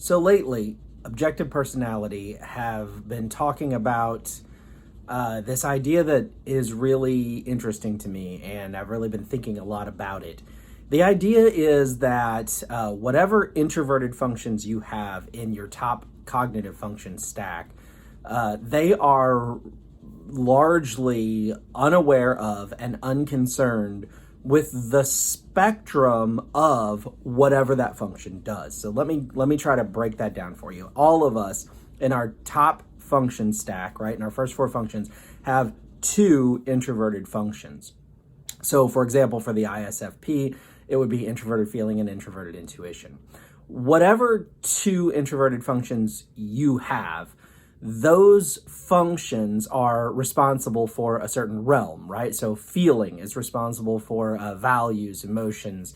So lately, objective personality have been talking about this idea that is really interesting to me, and I've really been thinking a lot about it. The idea is that whatever introverted functions you have in your top cognitive function stack, they are largely unaware of and unconcerned with the spectrum of whatever that function does. So let me try to break that down for you. All of us in our top function stack, right, in our first four functions, have two introverted functions. So for example, for the ISFP, it would be introverted feeling and introverted intuition. Whatever two introverted functions you have, those functions are responsible for a certain realm, right? So feeling is responsible for values, emotions.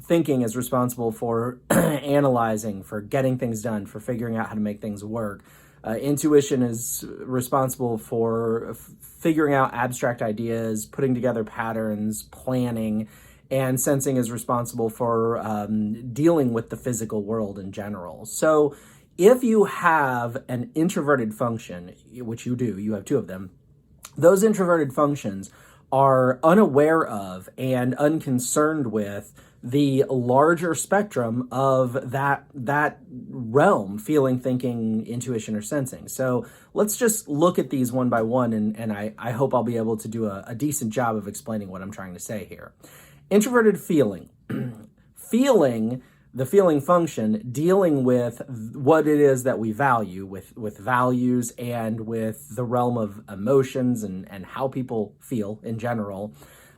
Thinking is responsible for analyzing, for getting things done, for figuring out how to make things work. Intuition is responsible for figuring out abstract ideas, putting together patterns, planning, and sensing is responsible for dealing with the physical world in general. So if you have an introverted function, which you do, you have two of them, those introverted functions are unaware of and unconcerned with the larger spectrum of that realm, feeling, thinking, intuition, or sensing. So let's just look at these one by one, and I hope I'll be able to do a decent job of explaining what I'm trying to say here. Introverted feeling. The feeling function, dealing with what it is that we value, with values and with the realm of emotions and how people feel in general.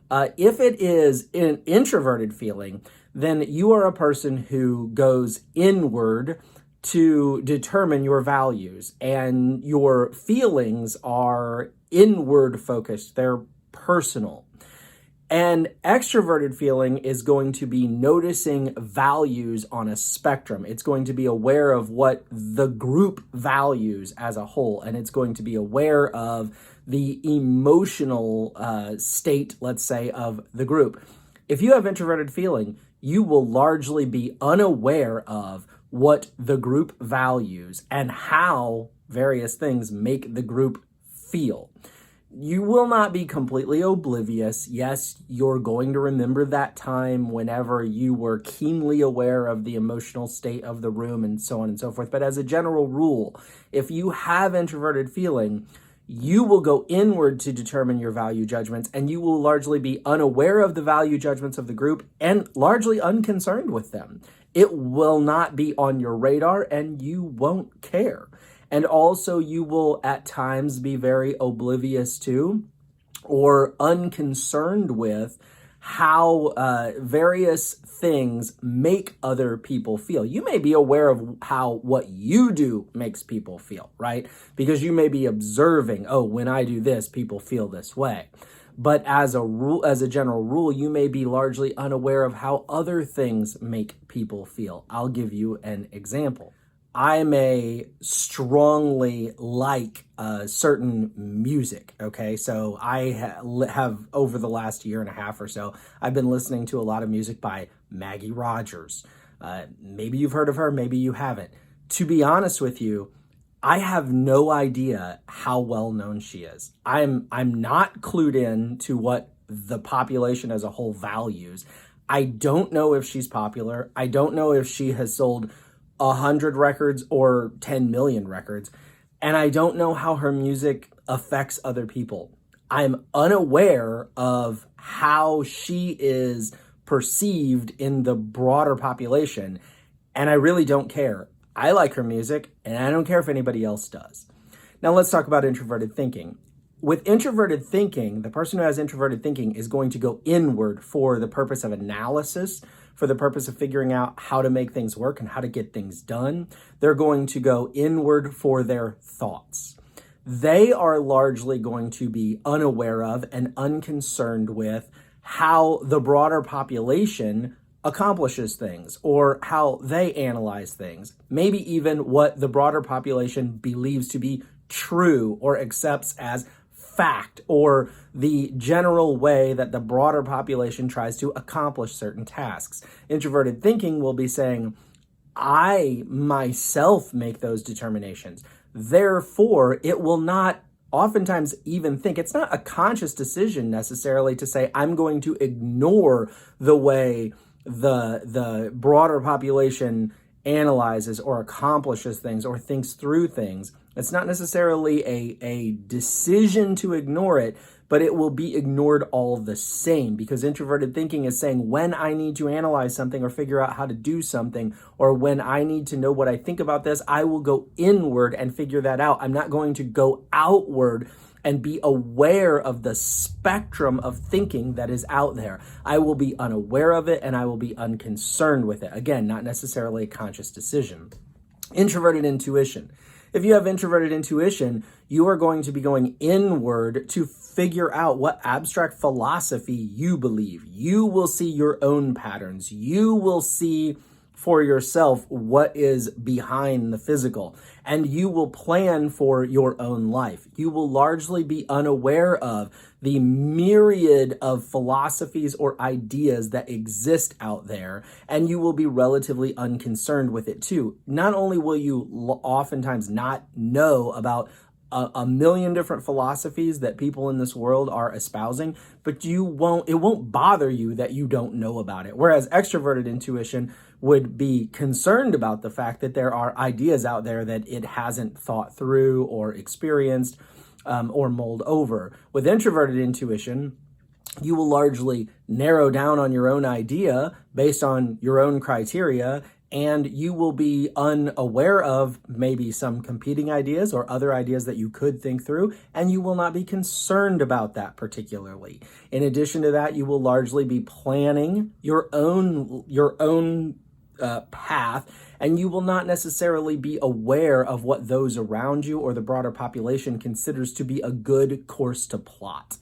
If it is an introverted feeling, then you are a person who goes inward to determine your values, and your feelings are inward focused. They're personal. And extroverted feeling is going to be noticing values on a spectrum. It's going to be aware of what the group values as a whole, and it's going to be aware of the emotional state, let's say, of the group. If you have introverted feeling, you will largely be unaware of what the group values and how various things make the group feel. You will not be completely oblivious. Yes, you're going to remember that time whenever you were keenly aware of the emotional state of the room and so on and so forth. But as a general rule, if you have introverted feeling, you will go inward to determine your value judgments, and you will largely be unaware of the value judgments of the group and largely unconcerned with them. It will not be on your radar, and you won't care. And also you will at times be very oblivious to or unconcerned with how various things make other people feel. You may be aware of how what you do makes people feel, right? Because you may be observing, oh, when I do this, people feel this way. But as a general rule, you may be largely unaware of how other things make people feel. I'll give you an example. I may strongly like certain music, okay? So I have, over the last year and a half or so, I've been listening to a lot of music by Maggie Rogers. Maybe you've heard of her, maybe you haven't. To be honest with you, I have no idea how well known she is. I'm not clued in to what the population as a whole values. I don't know if she's popular. I don't know if she has sold 100 records or 10 million records, and I don't know how her music affects other people. I'm unaware of how she is perceived in the broader population, and I really don't care. I like her music, and I don't care if anybody else does. Now let's talk about introverted thinking. With introverted thinking, the person who has introverted thinking is going to go inward for the purpose of analysis, for the purpose of figuring out how to make things work and how to get things done. They're going to go inward for their thoughts. They are largely going to be unaware of and unconcerned with how the broader population accomplishes things or how they analyze things, maybe even what the broader population believes to be true or accepts as fact, or the general way that the broader population tries to accomplish certain tasks. Introverted thinking will be saying, I myself make those determinations. Therefore, it will not oftentimes even think, it's not a conscious decision necessarily to say, I'm going to ignore the way the broader population analyzes or accomplishes things or thinks through things. It's not necessarily a decision to ignore it, but it will be ignored all the same, because introverted thinking is saying, when I need to analyze something or figure out how to do something, or when I need to know what I think about this, I will go inward and figure that out. I'm not going to go outward and be aware of the spectrum of thinking that is out there. I will be unaware of it and I will be unconcerned with it. Again, not necessarily a conscious decision. Introverted intuition. If you have introverted intuition, you are going to be going inward to figure out what abstract philosophy you believe. You will see your own patterns. You will see for yourself what is behind the physical, and you will plan for your own life. You will largely be unaware of the myriad of philosophies or ideas that exist out there, and you will be relatively unconcerned with it too. Not only will you oftentimes not know about a million different philosophies that people in this world are espousing, but it won't bother you that you don't know about it. Whereas extroverted intuition would be concerned about the fact that there are ideas out there that it hasn't thought through or experienced or mulled over. With introverted intuition, you will largely narrow down on your own idea based on your own criteria, and you will be unaware of maybe some competing ideas or other ideas that you could think through, and you will not be concerned about that particularly. In addition to that, you will largely be planning your own path, and you will not necessarily be aware of what those around you or the broader population considers to be a good course to plot.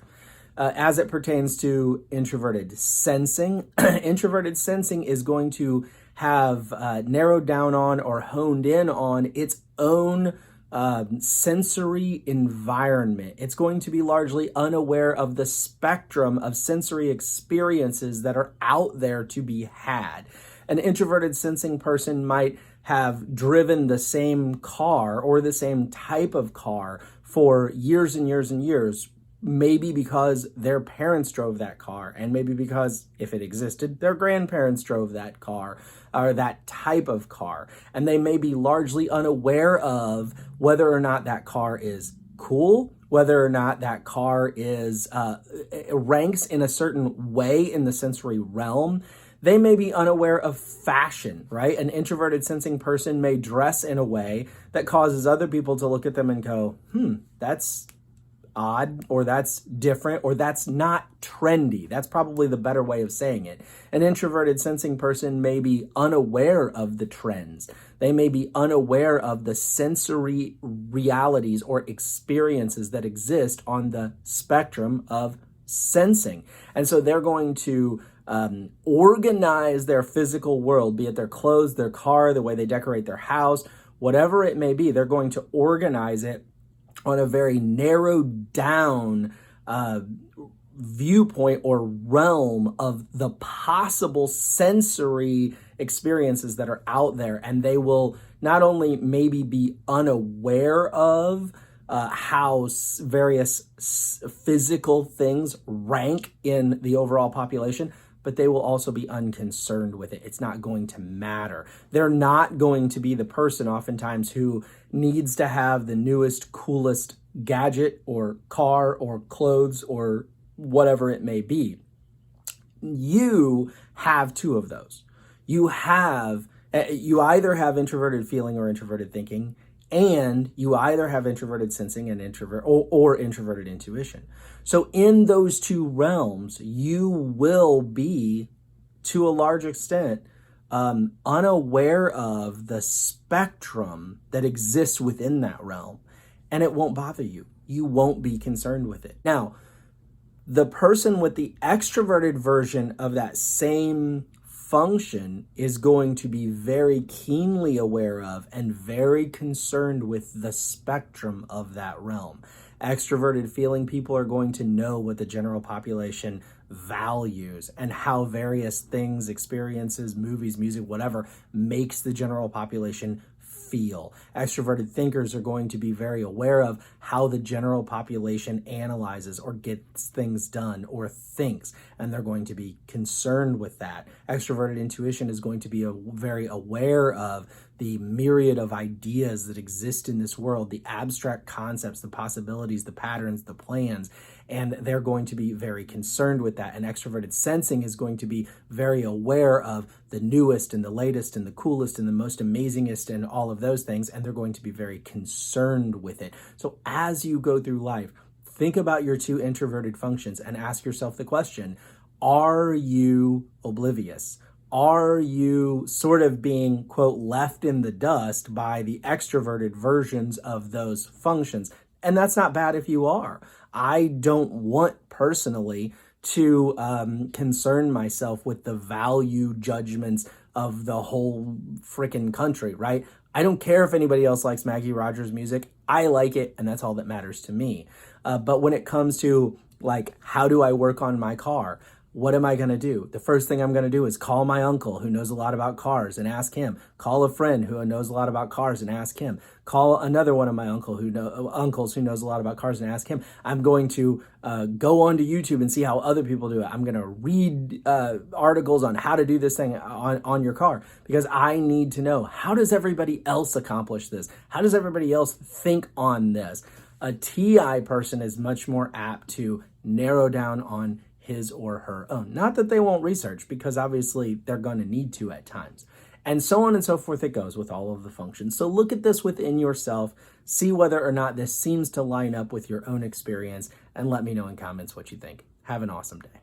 As it pertains to introverted sensing, introverted sensing is going to have narrowed down on or honed in on its own sensory environment. It's going to be largely unaware of the spectrum of sensory experiences that are out there to be had. An introverted sensing person might have driven the same car or the same type of car for years and years and years, maybe because their parents drove that car, and maybe because, if it existed, their grandparents drove that car or that type of car. And they may be largely unaware of whether or not that car is cool, whether or not that car is ranks in a certain way in the sensory realm. They may be unaware of fashion, right? An introverted sensing person may dress in a way that causes other people to look at them and go, that's odd, or that's different, or that's not trendy. That's probably the better way of saying it. An introverted sensing person may be unaware of the trends. They may be unaware of the sensory realities or experiences that exist on the spectrum of sensing. And so they're going to organize their physical world, be it their clothes, their car, the way they decorate their house, whatever it may be. They're going to organize it on a very narrowed down viewpoint or realm of the possible sensory experiences that are out there. And they will not only maybe be unaware of how various physical things rank in the overall population, but they will also be unconcerned with it. It's not going to matter. They're not going to be the person oftentimes who needs to have the newest, coolest gadget or car or clothes or whatever it may be. You have two of those. You either have introverted feeling or introverted thinking, and you either have introverted sensing and or introverted intuition. So in those two realms, you will be, to a large extent, unaware of the spectrum that exists within that realm, and it won't bother you. You won't be concerned with it. Now, the person with the extroverted version of that same function is going to be very keenly aware of and very concerned with the spectrum of that realm. Extroverted feeling people are going to know what the general population values and how various things, experiences, movies, music, whatever, makes the general population feel. Extroverted thinkers are going to be very aware of how the general population analyzes or gets things done or thinks, and they're going to be concerned with that. Extroverted intuition is going to be very aware of the myriad of ideas that exist in this world, the abstract concepts, the possibilities, the patterns, the plans, and they're going to be very concerned with that. And extroverted sensing is going to be very aware of the newest and the latest and the coolest and the most amazingest and all of those things, and they're going to be very concerned with it. So as you go through life, think about your two introverted functions and ask yourself the question, are you oblivious? Are you sort of being, quote, left in the dust by the extroverted versions of those functions? And that's not bad if you are. I don't want personally to concern myself with the value judgments of the whole freaking country, right? I don't care if anybody else likes Maggie Rogers music. I like it, and that's all that matters to me. But when it comes to, like, how do I work on my car? What am I going to do? The first thing I'm going to do is call my uncle who knows a lot about cars and ask him. Call a friend who knows a lot about cars and ask him. Call another one of my uncles who knows a lot about cars and ask him. I'm going to go onto YouTube and see how other people do it. I'm going to read articles on how to do this thing on your car, because I need to know, how does everybody else accomplish this? How does everybody else think on this? A TI person is much more apt to narrow down on his or her own. Not that they won't research, because obviously they're going to need to at times. And so on and so forth it goes with all of the functions. So look at this within yourself, see whether or not this seems to line up with your own experience, and let me know in comments what you think. Have an awesome day.